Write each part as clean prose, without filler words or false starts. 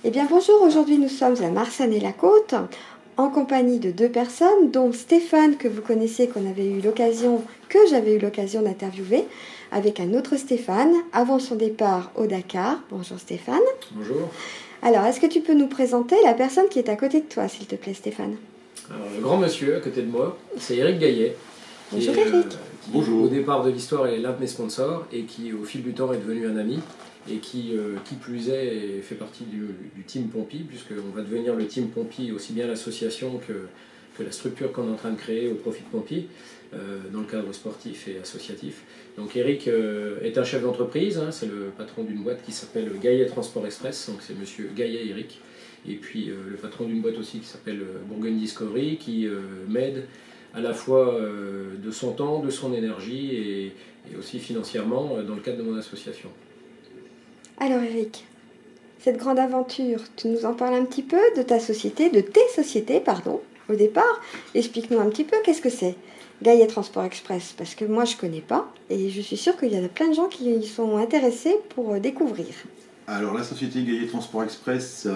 Eh bien bonjour, aujourd'hui nous sommes à Marsanne-et-la-Côte en compagnie de deux personnes, dont Stéphane que vous connaissez, que j'avais eu l'occasion d'interviewer, avec un autre Stéphane, avant son départ au Dakar. Bonjour Stéphane. Bonjour. Alors, est-ce que tu peux nous présenter la personne qui est à côté de toi, s'il te plaît Stéphane? Alors, le grand monsieur à côté de moi, c'est Eric Gaillet. Bonjour qui est, Eric. Bonjour. Au départ de l'histoire est l'un de mes sponsors et qui au fil du temps est devenu un ami et qui plus est fait partie du Team Pompi, puisqu'on va devenir le Team Pompi, aussi bien l'association que la structure qu'on est en train de créer au profit de Pompi, dans le cadre sportif et associatif. Donc Eric est un chef d'entreprise, hein, c'est le patron d'une boîte qui s'appelle Gaillet Transport Express, donc c'est monsieur Gaillet Eric. Et puis le patron d'une boîte aussi qui s'appelle Bourgogne Discovery, qui m'aide à la fois de son temps, de son énergie et aussi financièrement dans le cadre de mon association. Alors Eric, cette grande aventure, tu nous en parles un petit peu de ta société, de tes sociétés, pardon, au départ. Explique-nous un petit peu qu'est-ce que c'est Gaillet Transport Express, parce que moi je ne connais pas et je suis sûre qu'il y a plein de gens qui y sont intéressés pour découvrir. Alors la société Gaillet Transport Express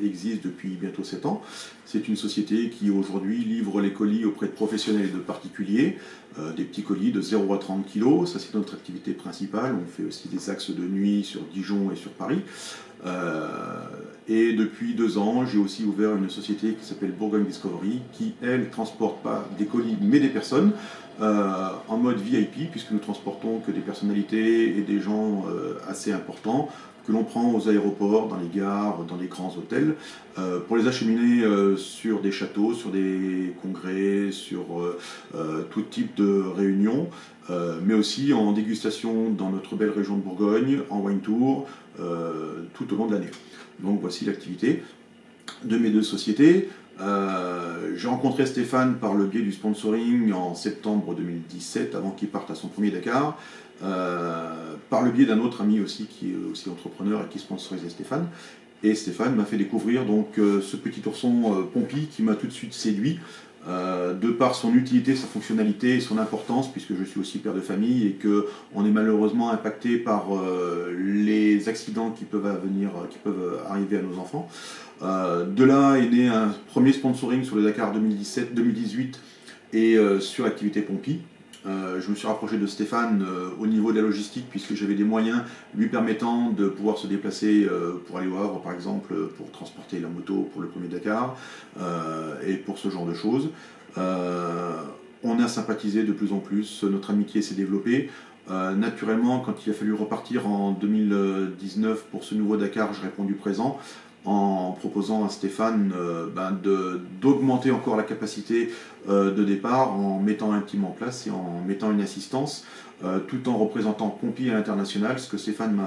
existe depuis bientôt 7 ans. C'est une société qui aujourd'hui livre les colis auprès de professionnels et de particuliers, des petits colis de 0 à 30 kg, ça c'est notre activité principale. On fait aussi des axes de nuit sur Dijon et sur Paris. Et depuis 2 ans, j'ai aussi ouvert une société qui s'appelle Bourgogne Discovery, qui elle transporte pas des colis mais des personnes, en mode VIP, puisque nous transportons que des personnalités et des gens assez importants, que l'on prend aux aéroports, dans les gares, dans les grands hôtels, pour les acheminer sur des châteaux, sur des congrès, sur tout type de réunions, mais aussi en dégustation dans notre belle région de Bourgogne, en wine tour, tout au long de l'année. Donc voici l'activité de mes deux sociétés. J'ai rencontré Stéphane par le biais du sponsoring en septembre 2017, avant qu'il parte à son premier Dakar, par le biais d'un autre ami aussi qui est aussi entrepreneur et qui sponsorisait Stéphane. Et Stéphane m'a fait découvrir donc ce petit ourson Pompi qui m'a tout de suite séduit, de par son utilité, sa fonctionnalité et son importance, puisque je suis aussi père de famille et qu'on est malheureusement impacté par les accidents qui peuvent arriver à nos enfants. De là est né un premier sponsoring sur le Dakar 2017-2018 et sur l'activité Pompi. Je me suis rapproché de Stéphane au niveau de la logistique, puisque j'avais des moyens lui permettant de pouvoir se déplacer pour aller au Havre par exemple, pour transporter la moto pour le premier Dakar et pour ce genre de choses. On a sympathisé de plus en plus, notre amitié s'est développée. Naturellement, quand il a fallu repartir en 2019 pour ce nouveau Dakar, j'ai répondu présent, en proposant à Stéphane d'augmenter encore la capacité de départ, en mettant un team en place et en mettant une assistance, tout en représentant Pompi à l'international, ce que Stéphane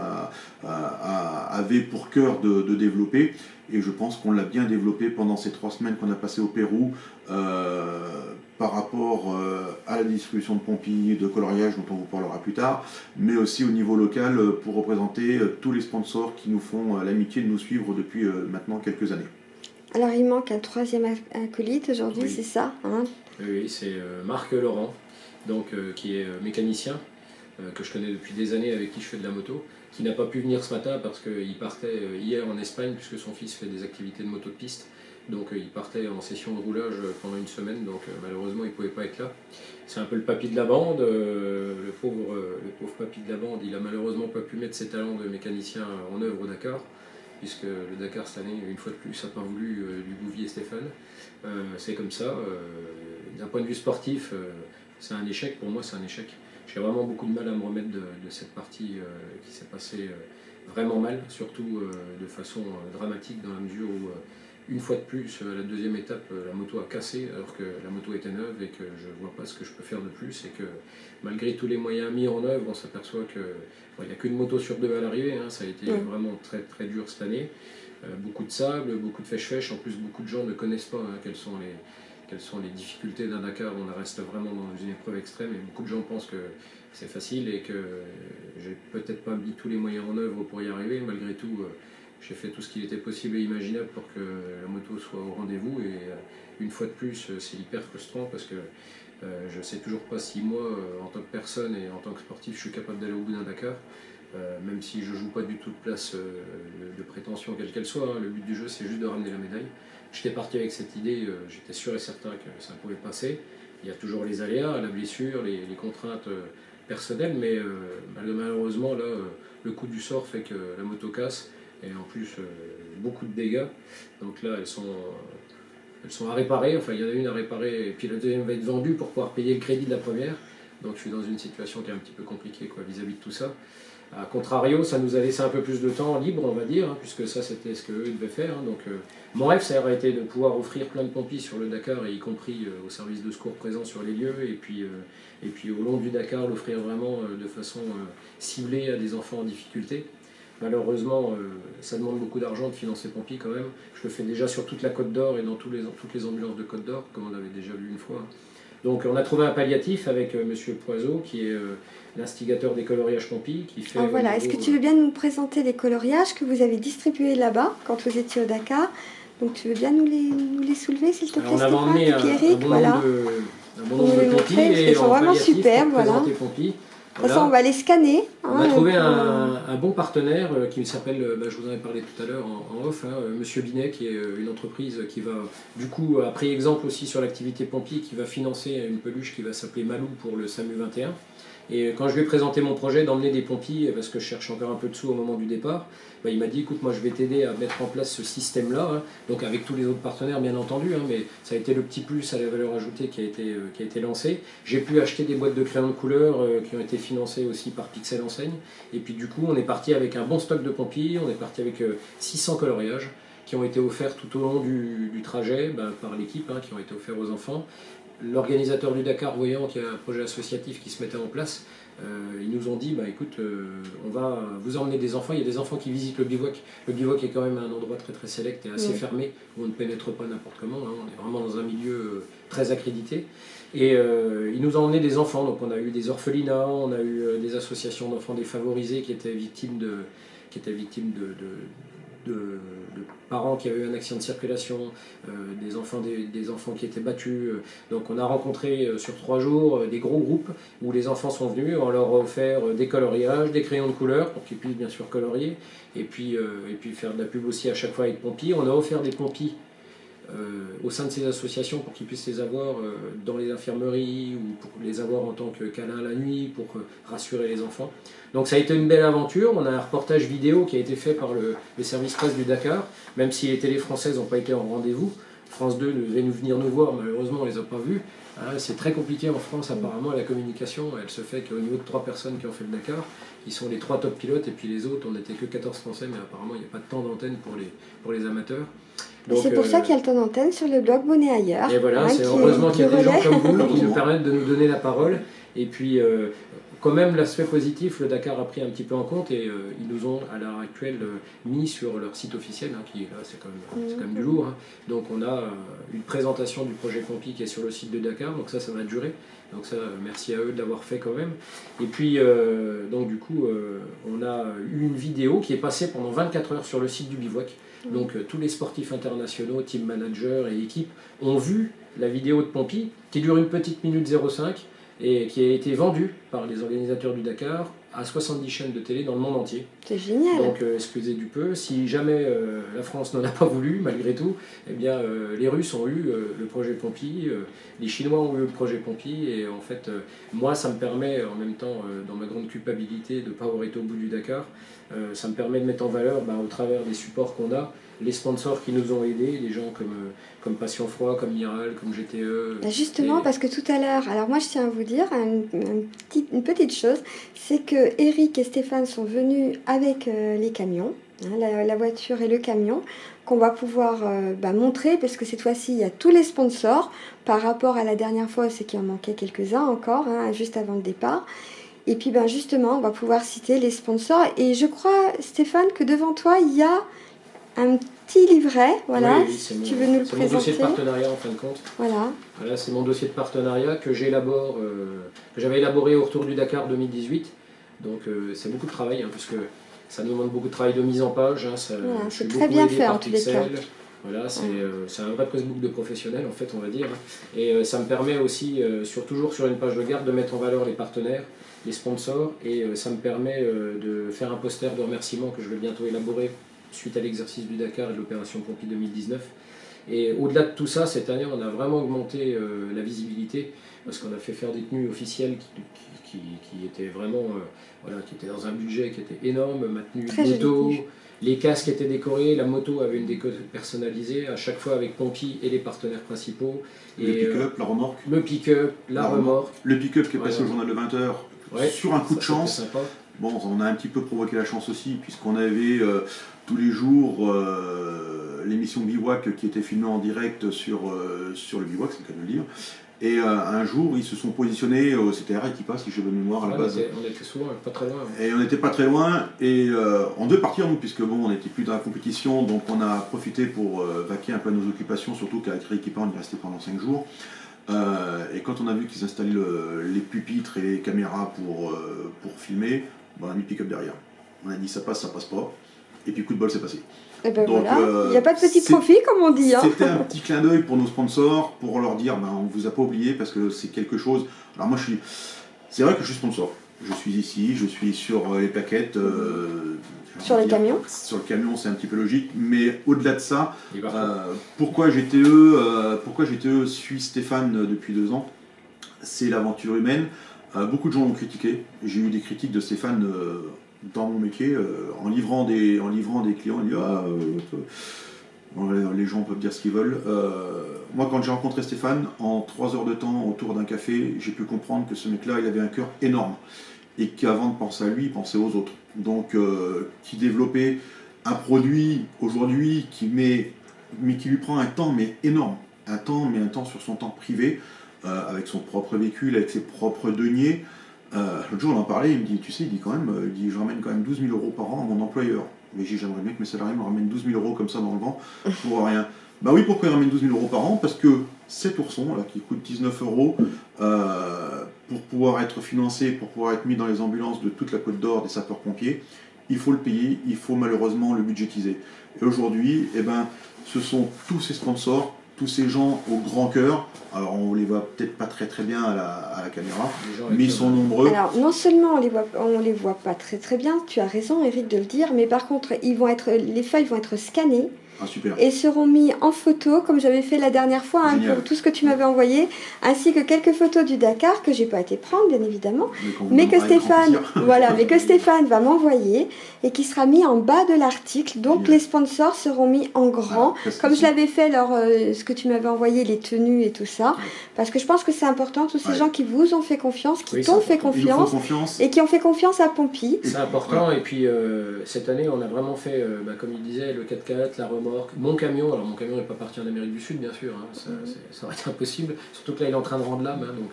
avait pour cœur de développer. Et je pense qu'on l'a bien développé pendant ces 3 semaines qu'on a passées au Pérou, par rapport à la distribution de Pompi, de coloriage dont on vous parlera plus tard, mais aussi au niveau local pour représenter tous les sponsors qui nous font l'amitié de nous suivre depuis maintenant quelques années. Alors il manque un troisième acolyte aujourd'hui, oui. C'est ça hein? Oui, c'est Marc Laurent, donc, qui est mécanicien, que je connais depuis des années, avec qui je fais de la moto, qui n'a pas pu venir ce matin parce qu'il partait hier en Espagne, puisque son fils fait des activités de moto de piste. Donc il partait en session de roulage pendant une semaine, donc malheureusement il ne pouvait pas être là. C'est un peu le papy de la bande, le pauvre papy de la bande, il n'a malheureusement pas pu mettre ses talents de mécanicien en œuvre au Dakar, puisque le Dakar cette année, une fois de plus, n'a pas voulu lui bouvier Stéphane. C'est comme ça. D'un point de vue sportif, c'est un échec, pour moi c'est un échec. J'ai vraiment beaucoup de mal à me remettre de cette partie qui s'est passée vraiment mal, surtout de façon dramatique, dans la mesure où une fois de plus, la deuxième étape, la moto a cassé alors que la moto était neuve et que je ne vois pas ce que je peux faire de plus, et que malgré tous les moyens mis en œuvre, on s'aperçoit qu'il n'y a qu'une moto sur 2 à l'arrivée, hein, ça a été vraiment très, très dur cette année. Beaucoup de sable, beaucoup de fèche-fèche, en plus beaucoup de gens ne connaissent pas quelles sont les difficultés d'un Dakar. On reste vraiment dans une épreuve extrême et beaucoup de gens pensent que c'est facile et que j'ai peut-être pas mis tous les moyens en œuvre pour y arriver. Malgré tout, j'ai fait tout ce qu'il était possible et imaginable pour que la moto soit au rendez-vous, et une fois de plus, c'est hyper frustrant parce que je ne sais toujours pas si moi, en tant que personne et en tant que sportif, je suis capable d'aller au bout d'un Dakar. même si je ne joue pas du tout de place de prétention quelle qu'elle soit, hein. Le but du jeu c'est juste de ramener la médaille. J'étais parti avec cette idée, j'étais sûr et certain que ça pouvait passer. Il y a toujours les aléas, la blessure, les contraintes personnelles, mais malheureusement là, le coup du sort fait que la moto casse, et en plus beaucoup de dégâts. Donc là elles sont à réparer, enfin il y en a une à réparer, et puis la deuxième va être vendue pour pouvoir payer le crédit de la première. Donc je suis dans une situation qui est un petit peu compliquée vis-à-vis de tout ça. A contrario, ça nous a laissé un peu plus de temps libre, on va dire, hein, puisque ça c'était ce qu'eux devaient faire. Hein. Donc mon rêve, ça aurait été de pouvoir offrir plein de pompiers sur le Dakar, et y compris au service de secours présent sur les lieux, et puis au long du Dakar, l'offrir vraiment de façon ciblée à des enfants en difficulté. Malheureusement, ça demande beaucoup d'argent de financer Pompi quand même. Je le fais déjà sur toute la Côte d'Or et dans toutes les ambulances de Côte d'Or, comme on avait déjà vu une fois. Donc on a trouvé un palliatif avec Monsieur Poiseau, qui est l'instigateur des coloriages Pompi, qui fait... Alors voilà, est-ce que tu veux bien nous présenter les coloriages que vous avez distribués là-bas quand vous étiez au Dakar? Donc tu veux bien nous les soulever, s'il te plaît, Stéphane? On avait emmené un bon nombre de Pompi, et ils sont vraiment superbes, voilà. De toute façon, on va les scanner. On a trouvé un bon partenaire qui s'appelle, je vous en ai parlé tout à l'heure en off, hein, Monsieur Binet, qui est une entreprise qui va, du coup, a pris exemple aussi sur l'activité Pompi, qui va financer une peluche qui va s'appeler Malou pour le SAMU 21. Et quand je lui ai présenté mon projet d'emmener des pompiers, parce que je cherche encore un peu de sous au moment du départ, il m'a dit écoute, moi je vais t'aider à mettre en place ce système-là, hein, donc avec tous les autres partenaires bien entendu, hein, mais ça a été le petit plus à la valeur ajoutée qui a été lancé. J'ai pu acheter des boîtes de crayons de couleur qui ont été financées aussi par Pixel Enseigne, et puis du coup on est parti avec un bon stock de pompiers, on est parti avec 600 coloriages qui ont été offerts tout au long du trajet par l'équipe, hein, qui ont été offerts aux enfants. L'organisateur du Dakar, voyant qu'il y a un projet associatif qui se mettait en place, ils nous ont dit écoute, on va vous emmener des enfants. Il y a des enfants qui visitent le bivouac. Le bivouac est quand même un endroit très très sélect et assez fermé, où on ne pénètre pas n'importe comment, hein. On est vraiment dans un milieu très accrédité. Et ils nous ont emmené des enfants. Donc on a eu des orphelinats, on a eu des associations d'enfants défavorisés qui étaient victimes de parents qui avaient eu un accident de circulation, des enfants qui étaient battus. Donc on a rencontré sur 3 jours des gros groupes où les enfants sont venus, on leur a offert des coloriages, des crayons de couleur pour qu'ils puissent bien sûr colorier, et puis faire de la pub aussi à chaque fois avec Pompi. On a offert des Pompi au sein de ces associations pour qu'ils puissent les avoir dans les infirmeries, ou pour les avoir en tant que câlin la nuit, pour rassurer les enfants. Donc ça a été une belle aventure. On a un reportage vidéo qui a été fait par le service presse du Dakar, même si les télés françaises n'ont pas été en rendez-vous. France 2 devait venir nous voir, malheureusement on ne les a pas vus. C'est très compliqué en France apparemment, la communication, elle se fait qu'au niveau de 3 personnes qui ont fait le Dakar, qui sont les 3 top pilotes, et puis les autres, on n'était que 14 Français, mais apparemment il n'y a pas de temps d'antenne pour les amateurs. C'est pour ça qu'il y a le temps d'antenne sur le blog Bonnet Ailleurs. Et voilà, c'est heureusement qu'il y a des gens comme vous qui nous permettent de nous donner la parole. Et puis, quand même, l'aspect positif, le Dakar a pris un petit peu en compte, et ils nous ont à l'heure actuelle mis sur leur site officiel, hein, qui là c'est quand même du lourd. Hein. Donc on a une présentation du projet Pompi qui est sur le site de Dakar, donc ça va durer. Donc ça, merci à eux de l'avoir fait quand même. Et puis, donc du coup, on a eu une vidéo qui est passée pendant 24 heures sur le site du bivouac. Donc tous les sportifs internationaux, team managers et équipes ont vu la vidéo de Pompi, qui dure une petite minute 05, et qui a été vendue par les organisateurs du Dakar à 70 chaînes de télé dans le monde entier. C'est génial. Donc excusez du peu, si jamais la France n'en a pas voulu, malgré tout, eh bien les Russes ont eu le projet Pompi, les Chinois ont eu le projet Pompi, et en fait, moi ça me permet, en même temps, dans ma grande culpabilité de ne pas avoir été au bout du Dakar, ça me permet de mettre en valeur, au travers des supports qu'on a, les sponsors qui nous ont aidés, des gens comme Passion Froid, comme Miral, comme GTE. Justement, parce que tout à l'heure, alors moi je tiens à vous dire une petite chose, c'est que Eric et Stéphane sont venus avec les camions, hein, la voiture et le camion, qu'on va pouvoir montrer, parce que cette fois-ci il y a tous les sponsors, par rapport à la dernière fois, c'est qu'il en manquait quelques-uns encore, hein, juste avant le départ. Et puis justement, on va pouvoir citer les sponsors, et je crois, Stéphane, que devant toi, il y a un petit livret, voilà, oui, si tu veux nous le présenter. C'est mon dossier de partenariat en fin de compte. Voilà, c'est mon dossier de partenariat que j'avais élaboré au retour du Dakar 2018. Donc c'est beaucoup de travail, hein, parce que ça nous demande beaucoup de travail de mise en page. Hein, voilà, c'est très bien fait en tous les cas. Voilà, c'est un vrai pressbook de professionnels, en fait, on va dire. Et ça me permet aussi, toujours sur une page de garde, de mettre en valeur les partenaires, les sponsors, et ça me permet de faire un poster de remerciements que je vais bientôt élaborer suite à l'exercice du Dakar et de l'opération Pompi 2019. Et au-delà de tout ça, cette année, on a vraiment augmenté la visibilité, parce qu'on a fait faire des tenues officielles qui étaient vraiment, qui étaient dans un budget qui était énorme, ma tenue moto, les casques étaient décorés, la moto avait une déco personnalisée, à chaque fois avec Pompi et les partenaires principaux. Le pick-up, la remorque. Le pick-up, la remorque. Le pick-up qui est passé au journal de 20h, sur un coup de chance. Sympa. Bon, on a un petit peu provoqué la chance aussi, puisqu'on avait tous les jours l'émission Bivouac qui était filmée en direct sur le Bivouac, c'est le cas de le dire. Et un jour, ils se sont positionnés, c'était Arrêt qui passe, si j'ai bonne mémoire à la base. On était souvent pas très loin. Et on n'était pas très loin, et on devait partir, nous, puisque bon, on n'était plus dans la compétition, donc on a profité pour vaquer un peu à nos occupations, surtout qu'avec Rééquipement, on y restait pendant 5 jours. Et quand on a vu qu'ils installaient les pupitres et les caméras pour filmer, on a mis le pick-up derrière. On a dit ça passe pas, et puis coup de bol, c'est passé. Et ben donc, voilà, il n'y a pas de petit profit comme on dit. Hein. C'était un petit clin d'œil pour nos sponsors, pour leur dire on ne vous a pas oublié parce que c'est quelque chose. Alors moi c'est vrai que je suis sponsor. Je suis ici, je suis sur les plaquettes. Sur les camions. Sur le camion, c'est un petit peu logique, mais au-delà de ça, pourquoi GTE suit Stéphane depuis 2 ans, c'est l'aventure humaine. Beaucoup de gens l'ont critiqué. J'ai eu des critiques de Stéphane dans mon métier, en livrant des clients, il dit les gens peuvent dire ce qu'ils veulent. Moi, quand j'ai rencontré Stéphane, en 3 heures de temps autour d'un café, j'ai pu comprendre que ce mec-là, il avait un cœur énorme et qu'avant de penser à lui, il pensait aux autres. Donc, qui développait un produit aujourd'hui mais qui lui prend un temps mais énorme, un temps sur son temps privé, avec son propre véhicule, avec ses propres deniers. L'autre jour on en parlait, il me dit, tu sais, je ramène quand même 12 000 € par an à mon employeur. Mais j'aimerais bien que mes salariés me ramènent 12 000 € comme ça dans le vent pour rien. Bah oui, pourquoi ils ramènent 12 000 € par an? Parce que cet ourson, là, qui coûte 19 €, pour pouvoir être financé, pour pouvoir être mis dans les ambulances de toute la Côte d'Or des sapeurs-pompiers, il faut le payer, il faut malheureusement le budgétiser. Et aujourd'hui, ce sont tous ces sponsors, tous ces gens au grand cœur. Alors on les voit peut-être pas très bien à la caméra, mais ils sont nombreux. Alors non seulement on les voit pas très bien, tu as raison Eric de le dire, mais par contre les feuilles vont être scannées. Ah, super. Et seront mis en photo, comme j'avais fait la dernière fois, pour tout ce que tu m'avais envoyé, ainsi que quelques photos du Dakar que j'ai pas été prendre, bien évidemment, mais que Stéphane va m'envoyer et qui sera mis en bas de l'article. Donc les sponsors seront mis en grand, comme je l'avais fait ce que tu m'avais envoyé, les tenues et tout ça, parce que je pense que c'est important, tous ces gens qui vous ont fait confiance, qui t'ont fait confiance et qui ont fait confiance à Pompi. C'est important, et puis cette année on a vraiment fait, comme il disait, le 4x4, la remorque. Mon camion, alors mon camion n'est pas parti en Amérique du Sud bien sûr, hein, ça aurait été impossible, surtout que là il est en train de rendre l'âme, donc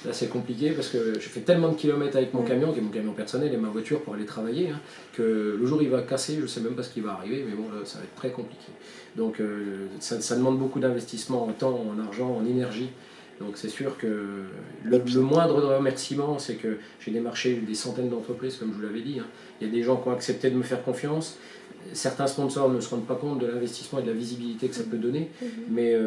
là c'est compliqué parce que je fais tellement de kilomètres avec mon camion, qui est mon camion personnel et ma voiture pour aller travailler, que le jour où il va casser, je ne sais même pas ce qui va arriver, mais bon là ça va être très compliqué. Donc ça demande beaucoup d'investissement en temps, en argent, en énergie. Donc c'est sûr que le moindre remerciement, c'est que j'ai démarché des centaines d'entreprises, comme je vous l'avais dit. Il y a des gens qui ont accepté de me faire confiance. Certains sponsors ne se rendent pas compte de l'investissement et de la visibilité que ça peut donner, mais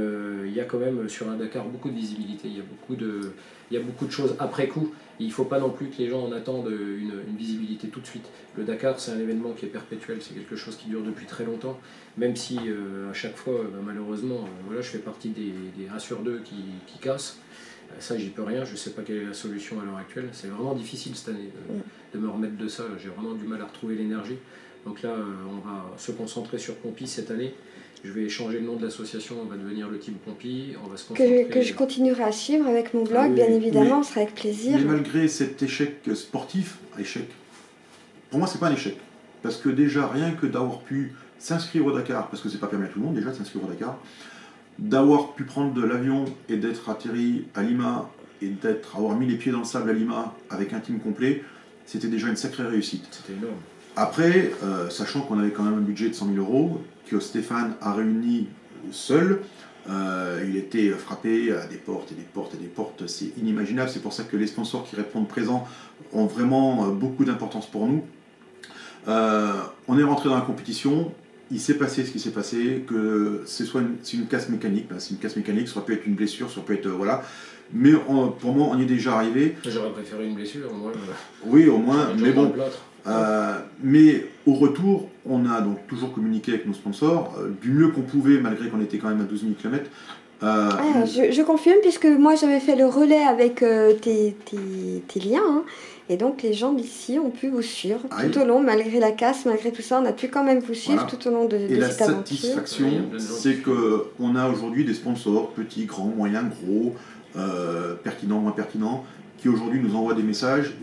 il y a quand même sur un Dakar beaucoup de visibilité, il y a beaucoup de choses après coup. Il ne faut pas non plus que les gens en attendent une visibilité tout de suite. Le Dakar, c'est un événement qui est perpétuel, c'est quelque chose qui dure depuis très longtemps, même si à chaque fois, malheureusement, je fais partie des 1 sur 2 qui cassent. Ça, j'y peux rien, je ne sais pas quelle est la solution à l'heure actuelle. C'est vraiment difficile cette année de me remettre de ça, j'ai vraiment du mal à retrouver l'énergie. Donc là, on va se concentrer sur Pompi cette année. Je vais changer le nom de l'association, on va devenir le Team Pompi. On va se concentrer... que je continuerai à suivre avec mon blog, bien évidemment, ce sera avec plaisir. Mais malgré cet échec sportif, pour moi, c'est pas un échec. Parce que déjà, rien que d'avoir pu s'inscrire au Dakar, parce que c'est pas permis à tout le monde déjà de s'inscrire au Dakar, d'avoir pu prendre de l'avion et d'être atterri à Lima et avoir mis les pieds dans le sable à Lima avec un team complet, c'était déjà une sacrée réussite. C'était énorme. Après, sachant qu'on avait quand même un budget de 100 000 €, que Stéphane a réuni seul, il était frappé à des portes et des portes et des portes, c'est inimaginable. C'est pour ça que les sponsors qui répondent présents ont vraiment beaucoup d'importance pour nous. On est rentré dans la compétition, il s'est passé ce qui s'est passé, que c'est une casse mécanique, c'est une casse mécanique, ça aurait pu être une blessure, ça aurait pu être voilà. Mais pour moi, on y est déjà arrivé. J'aurais préféré une blessure, au moins. Oui, au moins, mais bon. Ah. Mais au retour, on a donc toujours communiqué avec nos sponsors du mieux qu'on pouvait, malgré qu'on était quand même à 12 000 km. Je confirme, puisque moi j'avais fait le relais avec tes liens, hein, et donc les gens d'ici ont pu vous suivre tout au long, malgré la casse, malgré tout ça, on a pu quand même vous suivre tout au long de cette aventure. Et la satisfaction, c'est qu'on a aujourd'hui des sponsors, petits, grands, moyens, gros, pertinents, moins pertinents, qui aujourd'hui nous envoient des messages,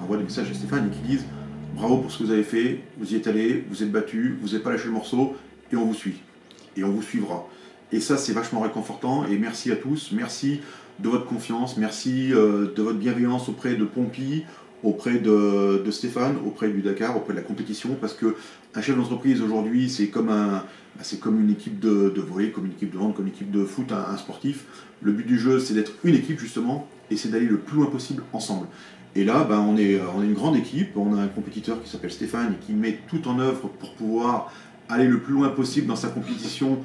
envoient des messages à Stéphane et qui disent bravo pour ce que vous avez fait, vous y êtes allé, vous êtes battu, vous n'avez pas lâché le morceau, et on vous suit. Et on vous suivra. Et ça, c'est vachement réconfortant. Et merci à tous. Merci de votre confiance. Merci de votre bienveillance auprès de Pompi, auprès de Stéphane, auprès du Dakar, auprès de la compétition. Parce qu'un chef d'entreprise aujourd'hui, c'est comme une équipe de volley, comme une équipe de hand, comme une équipe de foot, un sportif. Le but du jeu, c'est d'être une équipe justement, et c'est d'aller le plus loin possible ensemble. Et là, on est une grande équipe. On a un compétiteur qui s'appelle Stéphane et qui met tout en œuvre pour pouvoir aller le plus loin possible dans sa compétition,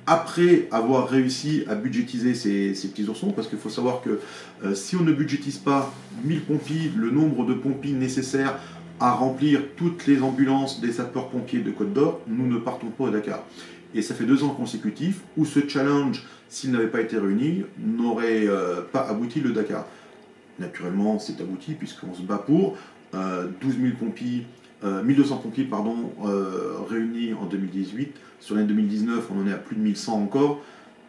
après avoir réussi à budgétiser ces petits oursons, parce qu'il faut savoir que si on ne budgétise pas 1000 pompiers, le nombre de pompiers nécessaires à remplir toutes les ambulances des sapeurs-pompiers de Côte d'Or, nous ne partons pas au Dakar. Et ça fait 2 ans consécutifs où ce challenge, s'il n'avait pas été réuni, n'aurait pas abouti le Dakar. Naturellement, c'est abouti puisqu'on se bat pour 12 000 pompiers, 1200 pompiers réunis en 2018. Sur l'année 2019, on en est à plus de 1100 encore.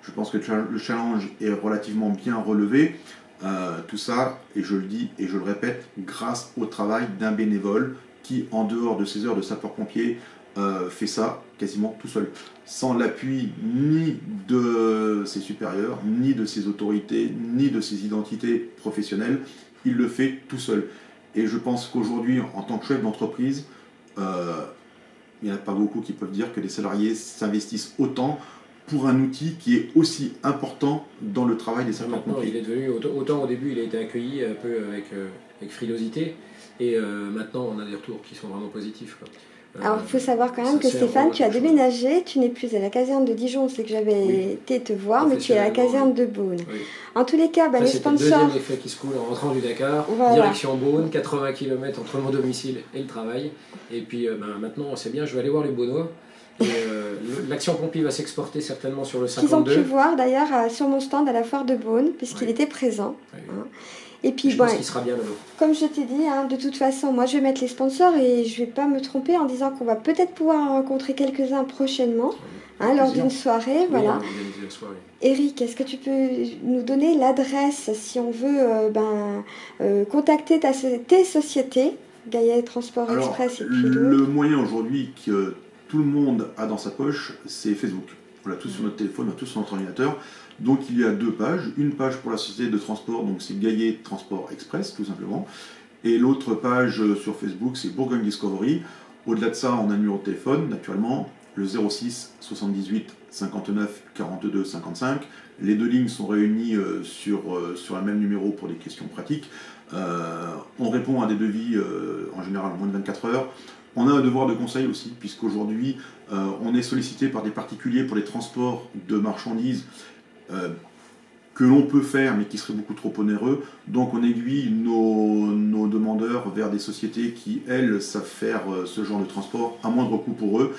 Je pense que le challenge est relativement bien relevé. Tout ça, et je le dis et je le répète, grâce au travail d'un bénévole qui, en dehors de ses heures de sapeur-pompier, fait ça quasiment tout seul. Sans l'appui ni de ses supérieurs, ni de ses autorités, ni de ses identités professionnelles. Il le fait tout seul. Et je pense qu'aujourd'hui, en tant que chef d'entreprise, il n'y en a pas beaucoup qui peuvent dire que les salariés s'investissent autant pour un outil qui est aussi important dans le travail des sapeurs-pompiers. Il est devenu, autant au début il a été accueilli un peu avec frilosité, et maintenant on a des retours qui sont vraiment positifs, quoi. Alors il faut savoir quand même que Stéphane, tu as déménagé, tu n'es plus à la caserne de Dijon, c'est que j'avais été te voir, mais tu es à la caserne de Beaune. Oui. En tous les cas, les sponsors... C'est le deuxième effet qui se coule en rentrant du Dakar, direction Beaune, 80 km entre mon domicile et le travail. Et puis maintenant c'est bien, je vais aller voir les Beaunois. L'action pompier va s'exporter certainement sur le 52. Qu'ils ont pu voir d'ailleurs sur mon stand à la foire de Beaune, puisqu'il était présent. Oui. Hein. Et puis, je pense qu'il sera bien là-bas. Comme je t'ai dit, de toute façon, moi je vais mettre les sponsors et je ne vais pas me tromper en disant qu'on va peut-être pouvoir en rencontrer quelques-uns prochainement, lors d'une soirée. Oui, voilà. Eric, est-ce que tu peux nous donner l'adresse si on veut contacter tes sociétés, Gaia Transport Express et puis le moyen aujourd'hui que tout le monde a dans sa poche, c'est Facebook. On l'a tous sur notre téléphone, on l'a tous sur notre ordinateur. Donc il y a 2 pages. Une page pour la société de transport, donc c'est Gaia Transport Express, tout simplement. Et l'autre page sur Facebook, c'est Bourgogne Discovery. Au-delà de ça, on a un numéro de téléphone, naturellement, le 06 78 59 42 55. Les 2 lignes sont réunies sur le même numéro pour des questions pratiques. On répond à des devis en général en moins de 24 heures. On a un devoir de conseil aussi, puisqu'aujourd'hui, on est sollicité par des particuliers pour les transports de marchandises que l'on peut faire, mais qui serait beaucoup trop onéreux. Donc on aiguille nos demandeurs vers des sociétés qui, elles, savent faire ce genre de transport à moindre coût pour eux.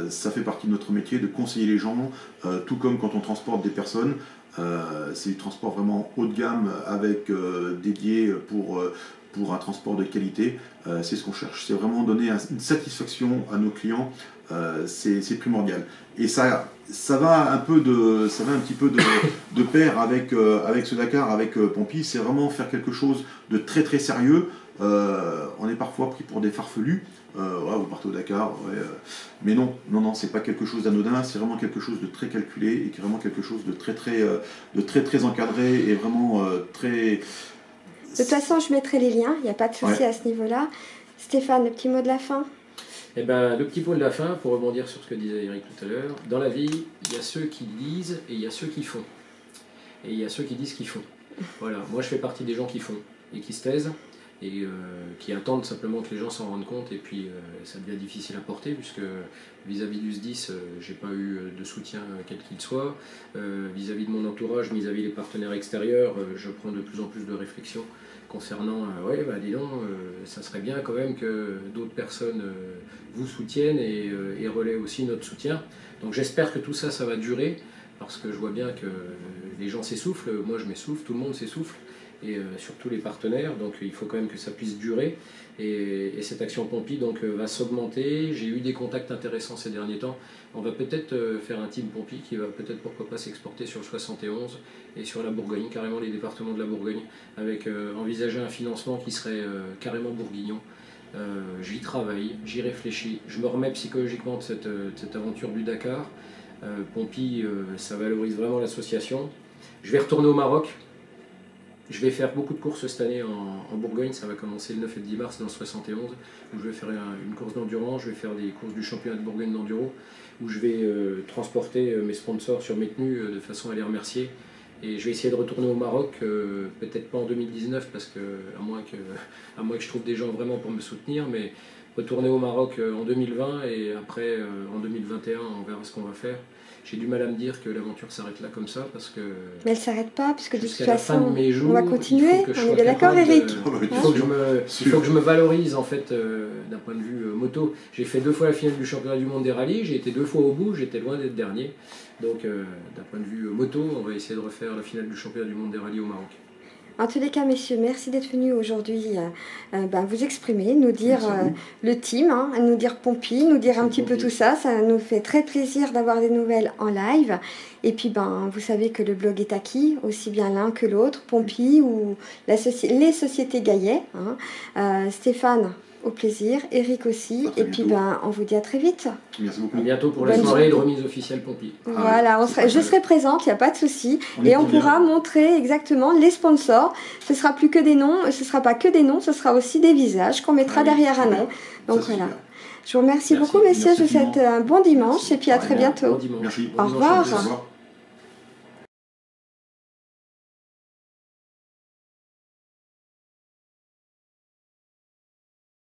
Ça fait partie de notre métier de conseiller les gens, tout comme quand on transporte des personnes. C'est du transport vraiment haut de gamme, avec dédié pour un transport de qualité. C'est ce qu'on cherche. C'est vraiment donner une satisfaction à nos clients. C'est primordial. Et ça va un petit peu de pair avec ce Dakar, avec Pompi. C'est vraiment faire quelque chose de très très sérieux. On est parfois pris pour des farfelus. Vous partez au Dakar, mais non, c'est pas quelque chose d'anodin. C'est vraiment quelque chose de très calculé et qui est vraiment quelque chose de très très encadré et vraiment très. De toute façon, je mettrai les liens. Il n'y a pas de souci à ce niveau-là. Stéphane, le petit mot de la fin. Le petit mot de la fin, pour rebondir sur ce que disait Eric tout à l'heure, dans la vie, il y a ceux qui disent et il y a ceux qui font. Et il y a ceux qui disent qu'ils font. Voilà, moi je fais partie des gens qui font et qui se taisent. et qui attendent simplement que les gens s'en rendent compte, et puis ça devient difficile à porter puisque vis-à-vis du SDIS, j'ai pas eu de soutien quel qu'il soit, vis-à-vis de mon entourage, vis-à-vis des partenaires extérieurs, je prends de plus en plus de réflexions concernant, ouais bah dis donc, ça serait bien quand même que d'autres personnes vous soutiennent et relaient aussi notre soutien. Donc j'espère que tout ça, ça va durer, parce que je vois bien que les gens s'essoufflent, moi je m'essouffle, tout le monde s'essouffle, et surtout les partenaires, donc il faut quand même que ça puisse durer, et cette action Pompi donc, va s'augmenter. J'ai eu des contacts intéressants ces derniers temps, on va peut-être faire un team Pompi qui va peut-être pourquoi pas s'exporter sur le 71 et sur la Bourgogne, carrément les départements de la Bourgogne, avec envisager un financement qui serait carrément bourguignon. J'y travaille, j'y réfléchis, je me remets psychologiquement de cette aventure du Dakar. Pompi, ça valorise vraiment l'association. Je vais retourner au Maroc. Je vais faire beaucoup de courses cette année en Bourgogne, ça va commencer le 9 et le 10 mars dans le 71, où je vais faire une course d'endurance, je vais faire des courses du championnat de Bourgogne d'enduro, où je vais transporter mes sponsors sur mes tenues de façon à les remercier. Et je vais essayer de retourner au Maroc, peut-être pas en 2019, parce que, à moins que je trouve des gens vraiment pour me soutenir, mais retourner au Maroc en 2020, et après en 2021 on verra ce qu'on va faire. J'ai du mal à me dire que l'aventure s'arrête là comme ça, parce que... Mais elle ne s'arrête pas, puisque de toute façon, on va continuer. On est bien d'accord, Eric? Il faut que je me valorise, en fait, d'un point de vue moto. J'ai fait 2 fois la finale du championnat du monde des rallyes, j'ai été 2 fois au bout, j'étais loin d'être dernier. Donc, d'un point de vue moto, on va essayer de refaire la finale du championnat du monde des rallyes au Maroc. En tous les cas, messieurs, merci d'être venus aujourd'hui vous exprimer, nous dire le team, hein, nous dire Pompi, nous dire un petit peu tout ça. Ça nous fait très plaisir d'avoir des nouvelles en live. Et puis, vous savez que le blog est acquis, aussi bien l'un que l'autre, Pompi ou les sociétés Gaillet. Hein. Stéphane, au plaisir, Eric aussi. Et puis, on vous dit à très vite. Merci beaucoup. À bientôt pour la soirée de remise officielle Pompi. Voilà, je serai présente, il n'y a pas de souci. Et on pourra montrer exactement les sponsors. Ce ne sera plus que des noms, ce ne sera pas que des noms, ce sera aussi des visages qu'on mettra derrière un nom. Donc voilà. Je vous remercie beaucoup, messieurs. Je vous souhaite un bon dimanche et puis à très bientôt. Bon dimanche. Merci. Au revoir. Au revoir.